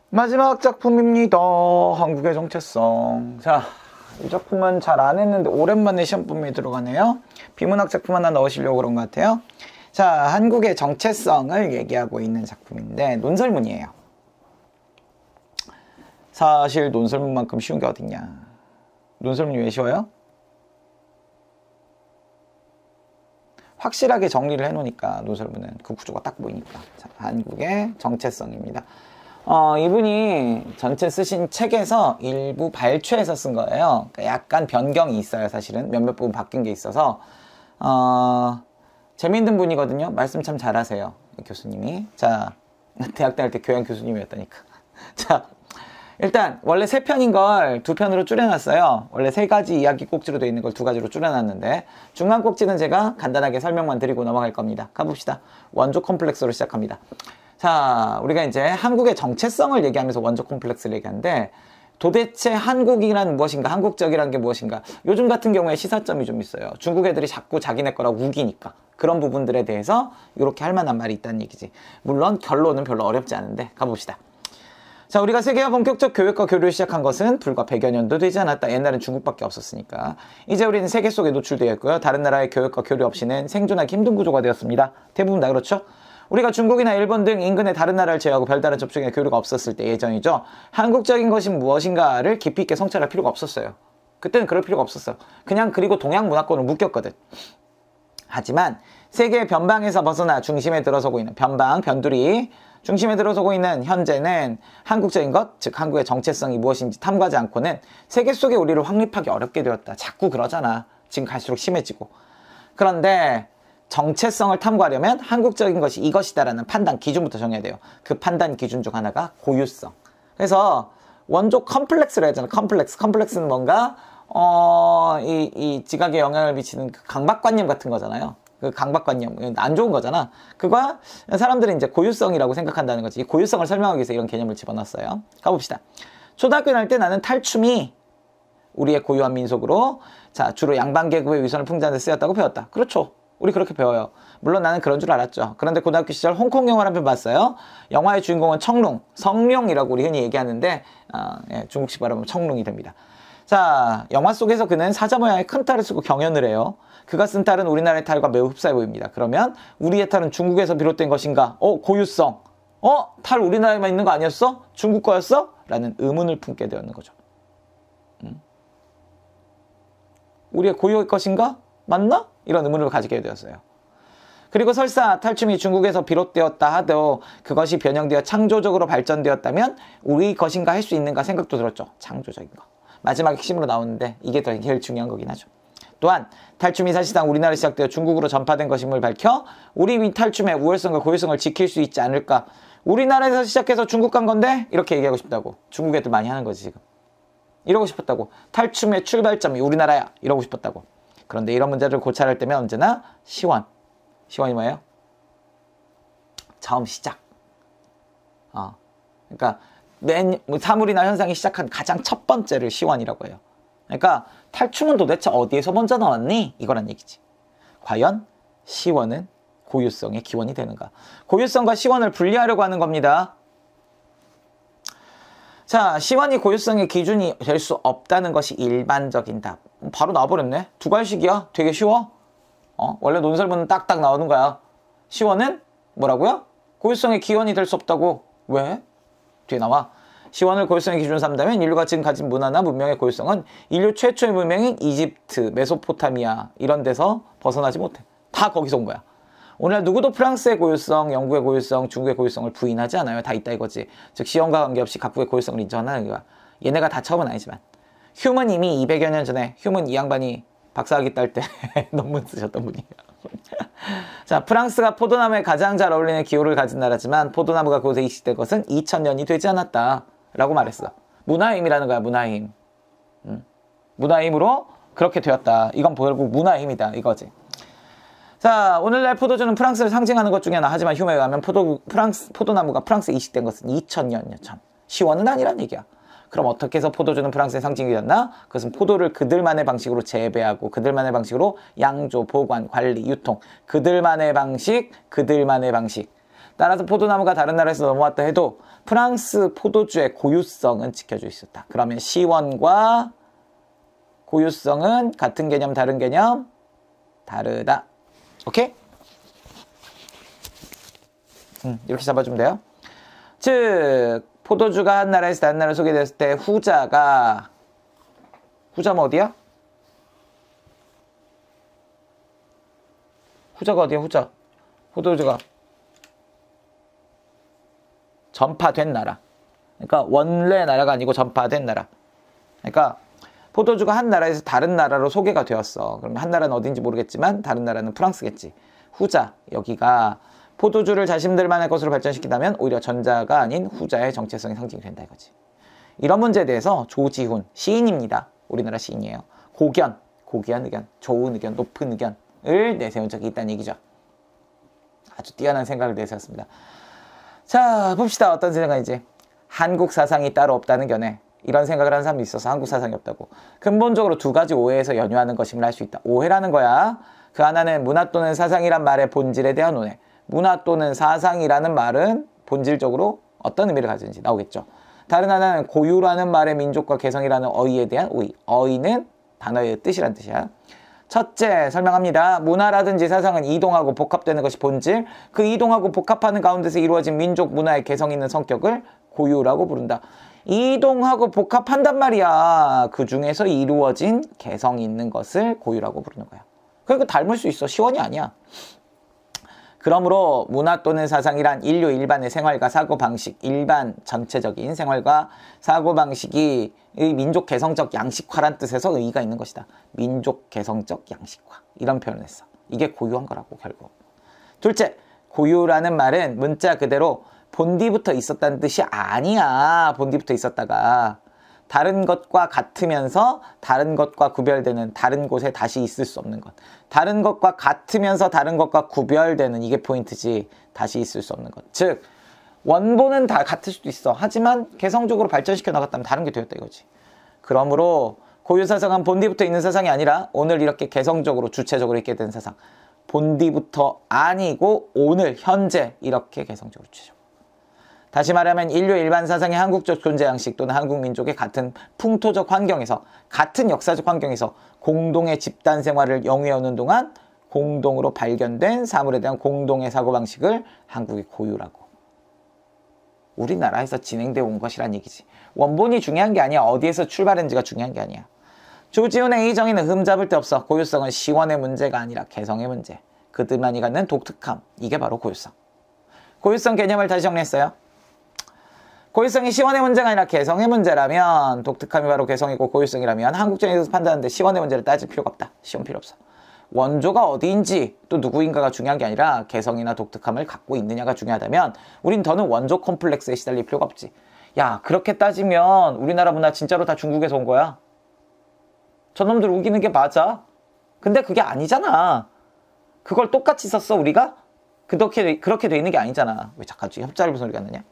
마지막 작품입니다. 한국의 정체성. 자, 이 작품은 잘 안 했는데 오랜만에 시험범위에 들어가네요. 비문학 작품 하나 넣으시려고 그런 것 같아요. 자, 한국의 정체성을 얘기하고 있는 작품인데 논설문이에요. 사실 논설문만큼 쉬운 게 어딨냐. 논설문이 왜 쉬워요? 확실하게 정리를 해놓으니까 논설문은 그 구조가 딱 보이니까. 자, 한국의 정체성입니다. 이분이 전체 쓰신 책에서 일부 발췌해서 쓴 거예요. 그러니까 약간 변경이 있어요. 사실은 몇몇 부분 바뀐 게 있어서 재미있는 분이거든요. 말씀 참 잘하세요, 교수님이. 자, 대학 다닐 때 교양 교수님이었다니까. 자, 일단 원래 3편인 걸 2편으로 줄여놨어요. 원래 3가지 이야기 꼭지로 되어 있는 걸 2가지로 줄여놨는데 중간 꼭지는 제가 간단하게 설명만 드리고 넘어갈 겁니다. 가봅시다. 원조 컴플렉스로 시작합니다. 자, 우리가 이제 한국의 정체성을 얘기하면서 원조 콤플렉스를 얘기하는데 도대체 한국이란 무엇인가, 한국적이란 게 무엇인가. 요즘 같은 경우에 시사점이 좀 있어요. 중국 애들이 자꾸 자기네 거라고 우기니까 그런 부분들에 대해서 이렇게 할 만한 말이 있다는 얘기지. 물론 결론은 별로 어렵지 않은데 가봅시다. 자, 우리가 세계화 본격적 교육과 교류를 시작한 것은 불과 100여 년도 되지 않았다. 옛날엔 중국밖에 없었으니까. 이제 우리는 세계 속에 노출되어 있고요. 다른 나라의 교육과 교류 없이는 생존하기 힘든 구조가 되었습니다. 대부분 다 그렇죠? 우리가 중국이나 일본 등 인근의 다른 나라를 제외하고 별다른 접촉이나 교류가 없었을 때 예전이죠. 한국적인 것이 무엇인가를 깊이 있게 성찰할 필요가 없었어요. 그때는 그럴 필요가 없었어요. 그냥 그리고 동양 문화권을 묶였거든. 하지만 세계의 변방에서 벗어나 중심에 들어서고 있는 변방, 변두리 중심에 들어서고 있는 현재는 한국적인 것, 즉 한국의 정체성이 무엇인지 탐구하지 않고는 세계 속에 우리를 확립하기 어렵게 되었다. 자꾸 그러잖아. 지금 갈수록 심해지고. 그런데 정체성을 탐구하려면 한국적인 것이 이것이다라는 판단 기준부터 정해야 돼요. 그 판단 기준 중 하나가 고유성. 그래서 원조 컴플렉스를 했잖아. 컴플렉스는 뭔가 이 지각에 영향을 미치는 그 강박관념 같은 거잖아요. 그 강박관념 안 좋은 거잖아. 그거 사람들은 이제 고유성이라고 생각한다는 거지. 이 고유성을 설명하기 위해서 이런 개념을 집어넣었어요. 가봅시다. 초등학교 다닐 때 나는 탈춤이 우리의 고유한 민속으로 자 주로 양반계급의 위선을 풍자하는 데 쓰였다고 배웠다. 그렇죠. 우리 그렇게 배워요. 물론 나는 그런 줄 알았죠. 그런데 고등학교 시절 홍콩 영화를 한 편 봤어요. 영화의 주인공은 청룽, 성룡이라고 우리 흔히 얘기하는데 예, 중국식 발음은 청룽이 됩니다. 자, 영화 속에서 그는 사자 모양의 큰 탈을 쓰고 경연을 해요. 그가 쓴 탈은 우리나라의 탈과 매우 흡사해 보입니다. 그러면 우리의 탈은 중국에서 비롯된 것인가? 고유성. 탈 우리나라에만 있는 거 아니었어? 중국 거였어? 라는 의문을 품게 되었는 거죠. 우리의 고유의 것인가? 맞나? 이런 의문을 가지게 되었어요. 그리고 설사 탈춤이 중국에서 비롯되었다 하도 그것이 변형되어 창조적으로 발전되었다면 우리 것인가 할 수 있는가 생각도 들었죠. 창조적인 거. 마지막 핵심으로 나오는데 이게 더 제일 중요한 거긴 하죠. 또한 탈춤이 사실상 우리나라에 시작되어 중국으로 전파된 것임을 밝혀 우리 탈춤의 우월성과 고유성을 지킬 수 있지 않을까. 우리나라에서 시작해서 중국 간 건데 이렇게 얘기하고 싶다고. 중국 애들 많이 하는 거지 지금. 이러고 싶었다고. 탈춤의 출발점이 우리나라야. 이러고 싶었다고. 그런데 이런 문제를 고찰할 때면 언제나 시원. 시원이 뭐예요? 처음 시작. 그러니까 사물이나 현상이 시작한 가장 첫 번째를 시원이라고 해요. 그러니까 탈춤은 도대체 어디에서 먼저 나왔니? 이거란 얘기지. 과연 시원은 고유성의 기원이 되는가? 고유성과 시원을 분리하려고 하는 겁니다. 자, 시원이 고유성의 기준이 될 수 없다는 것이 일반적인 답. 바로 나와버렸네. 2갈식이야. 되게 쉬워. 원래 논설문은 딱딱 나오는 거야. 시원은 뭐라고요? 고유성의 기원이 될 수 없다고. 왜? 뒤에 나와. 시원을 고유성의 기준으로 삼다면 인류가 지금 가진 문화나 문명의 고유성은 인류 최초의 문명인 이집트, 메소포타미아 이런 데서 벗어나지 못해. 다 거기서 온 거야. 오늘 누구도 프랑스의 고유성, 영국의 고유성, 중국의 고유성을 부인하지 않아요. 다 있다 이거지. 즉 시원과 관계없이 각국의 고유성을 인정하는 거야. 얘네가 다 처음은 아니지만. 휴먼 이미 200여 년 전에 휴먼 이 양반이 박사학위 딸 때 논문 쓰셨던 분이에요. 자, 프랑스가 포도나무에 가장 잘 어울리는 기호를 가진 나라지만 포도나무가 그곳에 이식된 것은 2000년이 되지 않았다 라고 말했어. 문화의 힘이라는 거야. 문화의 힘. 문화의 힘으로 그렇게 되었다. 이건 결국 문화의 힘이다 이거지. 자, 오늘날 포도주는 프랑스를 상징하는 것 중에 하나. 하지만 휴메에 의하면 포도나무가 프랑스에 이식된 것은 2000년 전. 시원은 아니란 얘기야. 그럼 어떻게 해서 포도주는 프랑스의 상징이 되었나? 그것은 포도를 그들만의 방식으로 재배하고 그들만의 방식으로 양조, 보관, 관리, 유통 그들만의 방식 따라서 포도나무가 다른 나라에서 넘어왔다 해도 프랑스 포도주의 고유성은 지켜줄 수 있다. 그러면 시원과 고유성은 같은 개념, 다른 개념? 다르다. 오케이? 이렇게 잡아주면 돼요. 즉 포도주가 한 나라에서 다른 나라로 소개됐을 때 후자가 어디야? 후자가 어디야? 후자. 포도주가 전파된 나라. 그러니까 원래 나라가 아니고 전파된 나라. 그러니까 포도주가 한 나라에서 다른 나라로 소개가 되었어. 그러면 한 나라는 어딘지 모르겠지만 다른 나라는 프랑스겠지. 후자, 여기가 포도주를 자신들만의 것으로 발전시킨다면 오히려 전자가 아닌 후자의 정체성이 상징이 된다 이거지. 이런 문제에 대해서 조지훈, 시인입니다. 우리나라 시인이에요. 고견, 고귀한 의견, 좋은 의견, 높은 의견을 내세운 적이 있다는 얘기죠. 아주 뛰어난 생각을 내세웠습니다. 자, 봅시다. 어떤 생각인지. 한국 사상이 따로 없다는 견해. 이런 생각을 하는 사람이 있어서 한국 사상이 없다고. 근본적으로 두 가지 오해에서 연유하는 것임을 알 수 있다. 오해라는 거야. 그 하나는 문화 또는 사상이란 말의 본질에 대한 오해. 문화 또는 사상이라는 말은 본질적으로 어떤 의미를 가지는지 나오겠죠. 다른 하나는 고유라는 말의 민족과 개성이라는 어휘에 대한 오해. 어휘는 단어의 뜻이란 뜻이야. 첫째, 설명합니다. 문화라든지 사상은 이동하고 복합되는 것이 본질. 그 이동하고 복합하는 가운데서 이루어진 민족 문화의 개성 있는 성격을 고유라고 부른다. 이동하고 복합한단 말이야. 그 중에서 이루어진 개성 있는 것을 고유라고 부르는 거야. 그러니까 닮을 수 있어. 시원이 아니야. 그러므로 문화 또는 사상이란 인류 일반의 생활과 사고방식, 일반 전체적인 생활과 사고방식이 민족 개성적 양식화란 뜻에서 의의가 있는 것이다. 민족 개성적 양식화. 이런 표현을 했어. 이게 고유한 거라고 결국. 둘째, 고유라는 말은 문자 그대로 본디부터 있었다는 뜻이 아니야. 본디부터 있었다가 다른 것과 같으면서 다른 것과 구별되는, 다른 곳에 다시 있을 수 없는 것. 다른 것과 같으면서 다른 것과 구별되는, 이게 포인트지. 다시 있을 수 없는 것. 즉 원본은 다 같을 수도 있어. 하지만 개성적으로 발전시켜 나갔다면 다른 게 되었다 이거지. 그러므로 고유사상은 본디부터 있는 사상이 아니라 오늘 이렇게 개성적으로 주체적으로 있게 된 사상. 본디부터 아니고 오늘 현재 이렇게 개성적으로 주체적으로. 다시 말하면 인류 일반 사상의 한국적 존재 양식 또는 한국 민족의 같은 풍토적 환경에서, 같은 역사적 환경에서 공동의 집단 생활을 영위해오는 동안 공동으로 발견된 사물에 대한 공동의 사고방식을 한국의 고유라고. 우리나라에서 진행되어 온 것이란 얘기지. 원본이 중요한 게 아니야. 어디에서 출발했는지가 중요한 게 아니야. 조지훈의 이 정의는 흠잡을 데 없어. 고유성은 시원의 문제가 아니라 개성의 문제. 그들만이 갖는 독특함. 이게 바로 고유성. 고유성 개념을 다시 정리했어요. 고유성이 시원의 문제가 아니라 개성의 문제라면, 독특함이 바로 개성이고 고유성이라면 한국전에서 판단하는데 시원의 문제를 따질 필요가 없다. 시원 필요 없어. 원조가 어디인지 또 누구인가가 중요한 게 아니라 개성이나 독특함을 갖고 있느냐가 중요하다면 우린 더는 원조 콤플렉스에 시달릴 필요가 없지. 야, 그렇게 따지면 우리나라 문화 진짜로 다 중국에서 온 거야. 저놈들 우기는 게 맞아. 근데 그게 아니잖아. 그걸 똑같이 썼어 우리가? 그렇게 돼 있는 게 아니잖아. 왜 자꾸 협자를 소리가 나냐?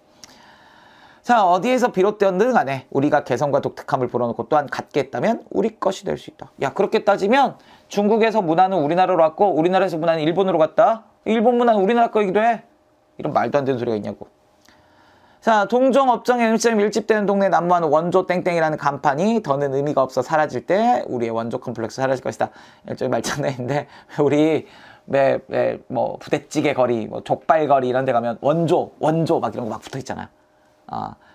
자, 어디에서 비롯되었든 간에 우리가 개성과 독특함을 불어넣고 또한 갖게 했다면 우리 것이 될 수 있다. 야, 그렇게 따지면 중국에서 문화는 우리나라로 왔고 우리나라에서 문화는 일본으로 갔다. 일본 문화는 우리나라 거이기도 해. 이런 말도 안 되는 소리가 있냐고. 자, 동종 업종의 음식점이 밀집되는 동네에 난무하는 원조 땡땡이라는 간판이 더는 의미가 없어 사라질 때 우리의 원조 컴플렉스 사라질 것이다. 일종의 말장난인데 우리 뭐 부대찌개 거리, 뭐 족발 거리 이런 데 가면 원조 막 이런 거 막 붙어 있잖아.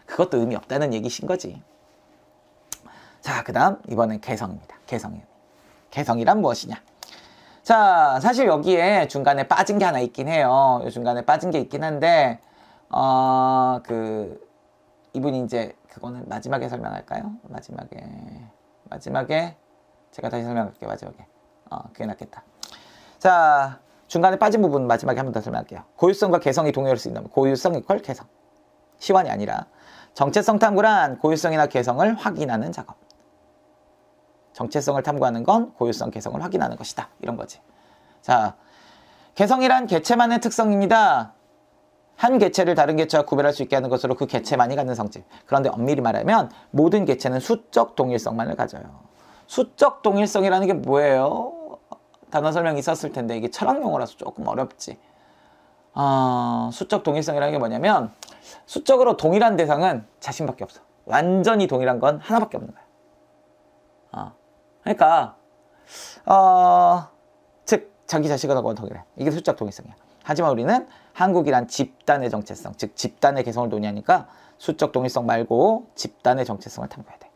그것도 의미 없다는 얘기신 거지. 자, 그 다음 이번엔 개성입니다. 개성이에요. 개성이란 무엇이냐? 자, 사실 여기에 중간에 빠진 게 하나 있긴 해요. 중간에 빠진 게 있긴 한데 이분이 이제 그거는 마지막에 설명할까요? 마지막에 제가 다시 설명할게요. 마지막에 그게 낫겠다. 자, 중간에 빠진 부분 마지막에 한 번 더 설명할게요. 고유성과 개성이 동요할 수 있다면 고유성 이퀄 개성. 시완이 아니라 정체성 탐구란 고유성이나 개성을 확인하는 작업. 정체성을 탐구하는 건 고유성, 개성을 확인하는 것이다. 이런 거지. 자, 개성이란 개체만의 특성입니다. 한 개체를 다른 개체와 구별할 수 있게 하는 것으로 그 개체만이 갖는 성질. 그런데 엄밀히 말하면 모든 개체는 수적 동일성만을 가져요. 수적 동일성이라는 게 뭐예요? 단어 설명이 있었을 텐데 이게 철학 용어라서 조금 어렵지. 수적 동일성이라는 게 뭐냐면 수적으로 동일한 대상은 자신밖에 없어. 완전히 동일한 건 하나밖에 없는 거야. 그러니까 즉 자기 자신과 동일해. 이게 수적 동일성이야. 하지만 우리는 한국이란 집단의 정체성, 즉 집단의 개성을 논의하니까 수적 동일성 말고 집단의 정체성을 탐구해야 돼.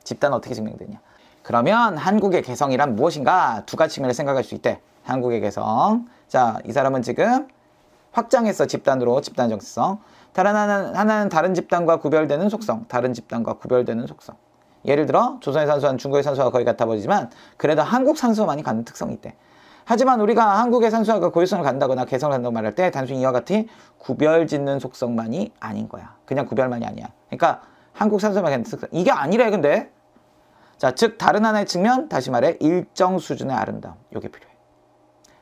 집단은 어떻게 증명되냐? 그러면 한국의 개성이란 무엇인가? 두 가지 측면을 생각할 수 있대. 한국의 개성. 자, 이 사람은 지금 확장했어. 집단으로 집단의 정체성. 다른 하나는 다른 집단과 구별되는 속성. 다른 집단과 구별되는 속성. 예를 들어 조선의 산수와는 중국의 산수와 거의 같아 보이지만 그래도 한국 산수와만이 갖는 특성이 있대. 하지만 우리가 한국의 산수화가 고유성을 갖는다거나 개성을 갖는다고 말할 때 단순히 이와 같이 구별짓는 속성만이 아닌 거야. 그냥 구별만이 아니야. 그러니까 한국 산수화만 갖는 특성. 이게 아니래 근데. 자, 즉 다른 하나의 측면, 다시 말해 일정 수준의 아름다움. 이게 필요해.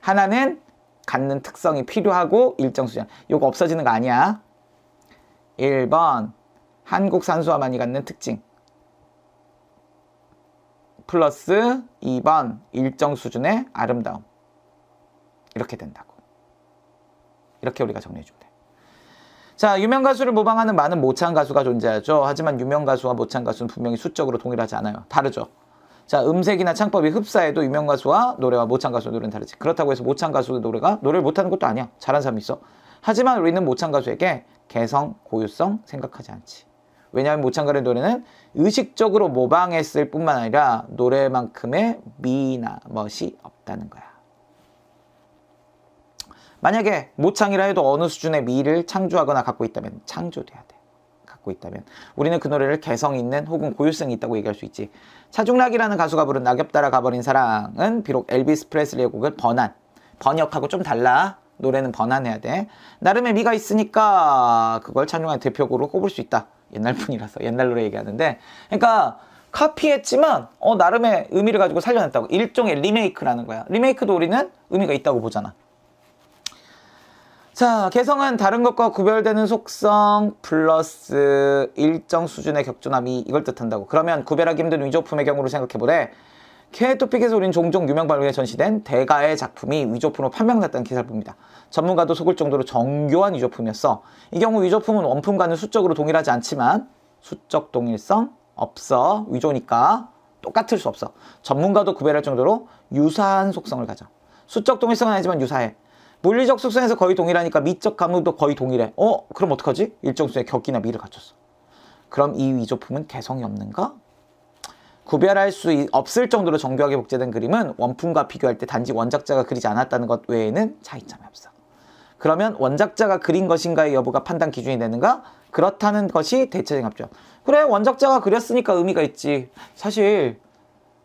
하나는 갖는 특성이 필요하고 일정 수준. 이거 없어지는 거 아니야. 1번 한국 산수화만이 갖는 특징. 플러스 2번 일정 수준의 아름다움. 이렇게 된다고. 이렇게 우리가 정리해주면 돼. 자, 유명 가수를 모방하는 많은 모창 가수가 존재하죠. 하지만 유명 가수와 모창 가수는 분명히 수적으로 동일하지 않아요. 다르죠. 자, 음색이나 창법이 흡사해도 유명 가수와 노래와 모창 가수의 노래는 다르지. 그렇다고 해서 모창 가수의 노래가 노래를 못하는 것도 아니야. 잘하는 사람이 있어. 하지만 우리는 모창 가수에게 개성, 고유성 생각하지 않지. 왜냐하면 모창가의 노래는 의식적으로 모방했을 뿐만 아니라 노래만큼의 미나 멋이 없다는 거야. 만약에 모창이라 해도 어느 수준의 미를 창조하거나 갖고 있다면 창조돼야 돼. 갖고 있다면 우리는 그 노래를 개성 있는 혹은 고유성이 있다고 얘기할 수 있지. 차중락이라는 가수가 부른 낙엽 따라 가버린 사랑은 비록 엘비스 프레슬리의 곡을 번역하고 좀 달라. 노래는 번안해야 돼. 나름의 미가 있으니까 그걸 찬용한 대표곡으로 꼽을 수 있다. 옛날 분이라서 옛날 노래 얘기하는데, 그러니까 카피했지만 나름의 의미를 가지고 살려냈다고. 일종의 리메이크라는 거야. 리메이크도 우리는 의미가 있다고 보잖아. 자, 개성은 다른 것과 구별되는 속성 플러스 일정 수준의 격조남이 이걸 뜻한다고. 그러면 구별하기 힘든 위조품의 경우를 생각해보래. K토픽에서 우린 종종 유명 발굴에 전시된 대가의 작품이 위조품으로 판명났다는 기사를 봅니다. 전문가도 속을 정도로 정교한 위조품이었어. 이 경우 위조품은 원품과는 수적으로 동일하지 않지만 수적 동일성 없어. 위조니까 똑같을 수 없어. 전문가도 구별할 정도로 유사한 속성을 가져. 수적 동일성은 아니지만 유사해. 물리적 속성에서 거의 동일하니까 미적 감각도 거의 동일해. 그럼 어떡하지? 일정 수의 격이나 미를 갖췄어. 그럼 이 위조품은 개성이 없는가? 구별할 수 없을 정도로 정교하게 복제된 그림은 원품과 비교할 때 단지 원작자가 그리지 않았다는 것 외에는 차이점이 없어. 그러면 원작자가 그린 것인가의 여부가 판단 기준이 되는가? 그렇다는 것이 대체적인 합격. 그래, 원작자가 그렸으니까 의미가 있지. 사실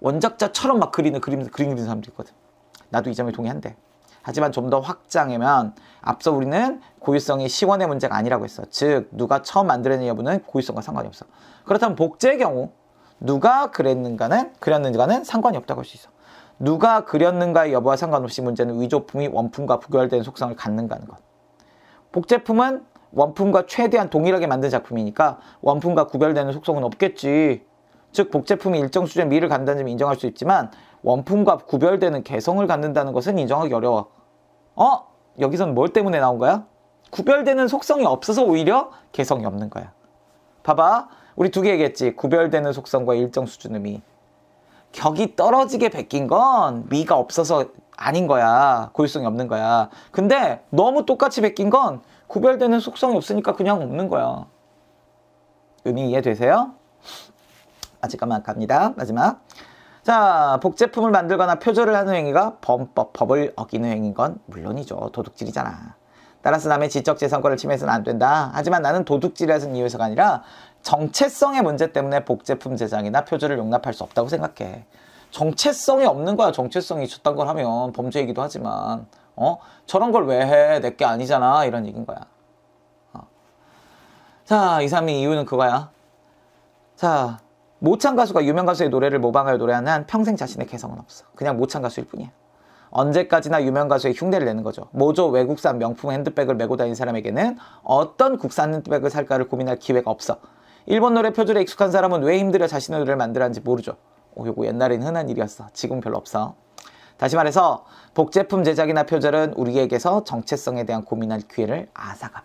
원작자처럼 막 그리는 사람도 있거든. 나도 이 점에 동의한대. 하지만 좀 더 확장하면 앞서 우리는 고유성이 시원의 문제가 아니라고 했어. 즉 누가 처음 만들어낸 여부는 고유성과 상관이 없어. 그렇다면 복제의 경우 누가 그렸는가는 상관이 없다고 할 수 있어. 누가 그렸는가의 여부와 상관없이 문제는 위조품이 원품과 구별된 속성을 갖는가 하는 것. 복제품은 원품과 최대한 동일하게 만든 작품이니까 원품과 구별되는 속성은 없겠지. 즉 복제품이 일정 수준의 미를 갖는다는 점을 인정할 수 있지만 원품과 구별되는 개성을 갖는다는 것은 인정하기 어려워. 여기서는 뭘 때문에 나온 거야? 구별되는 속성이 없어서 오히려 개성이 없는 거야. 봐봐. 우리 두 개 얘기했지. 구별되는 속성과 일정 수준의 미. 격이 떨어지게 베낀 건 미가 없어서 아닌 거야. 고유성이 없는 거야. 근데 너무 똑같이 베낀 건 구별되는 속성이 없으니까 그냥 없는 거야. 의미 이해되세요? 아직까만 갑니다. 마지막. 자, 복제품을 만들거나 표절을 하는 행위가 법을 어기는 행위인 건 물론이죠. 도둑질이잖아. 따라서 남의 지적재산권을 침해해서는 안 된다. 하지만 나는 도둑질이라는 이유에서가 아니라 정체성의 문제 때문에 복제품 제작이나 표절을 용납할 수 없다고 생각해. 정체성이 없는 거야. 정체성이 저딴 걸 하면 범죄이기도 하지만 저런 걸 왜 해? 내게 아니잖아. 이런 얘기인 거야. 자, 2, 3위 이유는 그거야. 자, 모창 가수가 유명 가수의 노래를 모방하여 노래하는 한 평생 자신의 개성은 없어. 그냥 모창 가수일 뿐이야. 언제까지나 유명 가수의 흉내를 내는 거죠. 모조 외국산 명품 핸드백을 메고 다니는 사람에게는 어떤 국산 핸드백을 살까를 고민할 기회가 없어. 일본 노래 표절에 익숙한 사람은 왜 힘들어 자신의 노래를 만들었는지 모르죠. 요거 옛날에는 흔한 일이었어. 지금 별로 없어. 다시 말해서 복제품 제작이나 표절은 우리에게서 정체성에 대한 고민할 기회를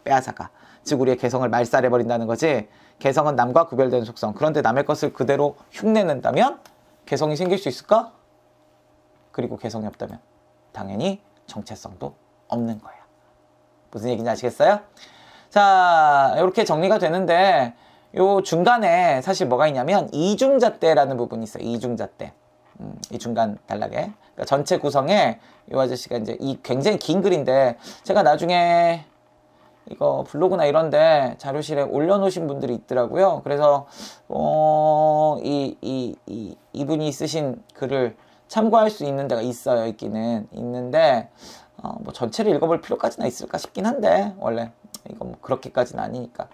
빼앗아가. 즉 우리의 개성을 말살해버린다는 거지. 개성은 남과 구별되는 속성. 그런데 남의 것을 그대로 흉내낸다면 개성이 생길 수 있을까? 그리고 개성이 없다면 당연히 정체성도 없는 거야. 무슨 얘기인지 아시겠어요? 자, 이렇게 정리가 되는데 요 중간에 사실 뭐가 있냐면 이중잣대라는 부분이 있어요. 이중잣대. 이 중간 단락에. 그러니까 전체 구성에 이 아저씨가 이제 이 굉장히 긴 글인데 제가 나중에 이거 블로그나 이런데 자료실에 올려놓으신 분들이 있더라고요. 그래서 이분이 쓰신 글을 참고할 수 있는 데가 있어요. 있기는 있는데 뭐 전체를 읽어볼 필요까지는 있을까 싶긴 한데 원래 이거 뭐 그렇게까지는 아니니까.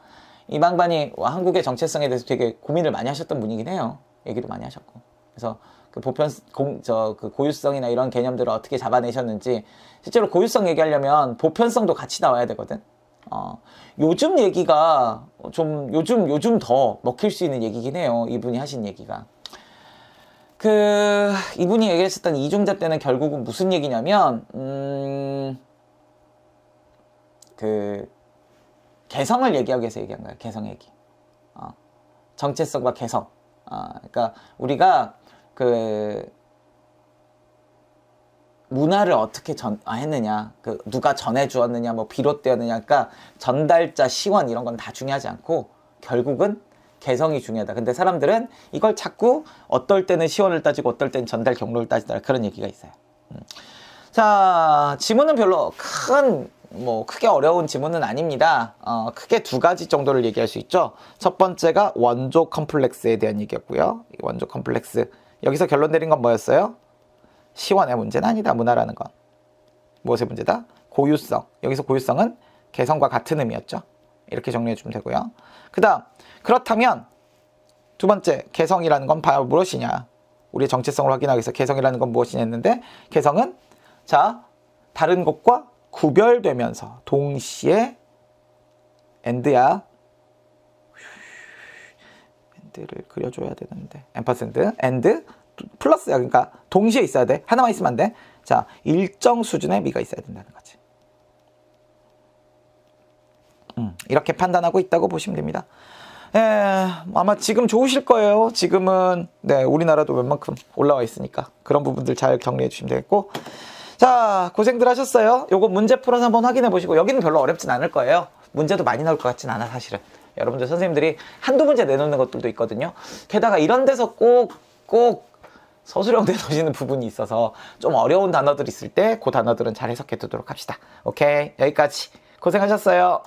이 양반이 한국의 정체성에 대해서 되게 고민을 많이 하셨던 분이긴 해요. 얘기도 많이 하셨고. 그래서 그 그 고유성이나 이런 개념들을 어떻게 잡아내셨는지, 실제로 고유성 얘기하려면 보편성도 같이 나와야 되거든. 요즘 얘기가 좀 요즘 더 먹힐 수 있는 얘기긴 해요. 이분이 하신 얘기가. 이분이 얘기했었던 이중잣대는 결국은 무슨 얘기냐면, 개성을 얘기하기 위해서 얘기한 거예요. 개성 얘기. 정체성과 개성. 그러니까 우리가 문화를 어떻게 했느냐, 누가 전해주었느냐, 뭐 비롯되었느냐, 그러니까 전달자, 시원 이런 건 다 중요하지 않고 결국은 개성이 중요하다. 근데 사람들은 이걸 자꾸 어떨 때는 시원을 따지고 어떨 때는 전달 경로를 따지다, 그런 얘기가 있어요. 자, 지문은 별로 크게 어려운 지문은 아닙니다. 크게 두 가지 정도를 얘기할 수 있죠. 첫 번째가 원조 컴플렉스에 대한 얘기였고요. 이 원조 컴플렉스, 여기서 결론 내린 건 뭐였어요? 시원의 문제는 아니다, 문화라는 건. 무엇의 문제다? 고유성. 여기서 고유성은 개성과 같은 의미였죠. 이렇게 정리해 주면 되고요. 그 다음, 그렇다면 두 번째, 개성이라는 건 바로 무엇이냐? 우리의 정체성을 확인하기 위해서 개성이라는 건 무엇이냐 했는데, 개성은 다른 것과 구별되면서 동시에 엔드야. 엔드를 그려줘야 되는데, 앰퍼센드, 엔드 플러스야. 그러니까 동시에 있어야 돼. 하나만 있으면 안 돼. 자, 일정 수준의 미가 있어야 된다는 거지. 이렇게 판단하고 있다고 보시면 됩니다. 아마 지금 좋으실 거예요. 지금은 우리나라도 웬만큼 올라와 있으니까 그런 부분들 잘 정리해 주시면 되겠고, 자, 고생들 하셨어요. 요거 문제 풀어서 한번 확인해 보시고, 여기는 별로 어렵진 않을 거예요. 문제도 많이 나올 것 같진 않아, 사실은. 여러분들 선생님들이 한두 문제 내놓는 것들도 있거든요. 게다가 이런 데서 꼭 서술형 내놓으시는 부분이 있어서 좀 어려운 단어들 있을 때 그 단어들은 잘 해석해 두도록 합시다. 오케이, 여기까지 고생하셨어요.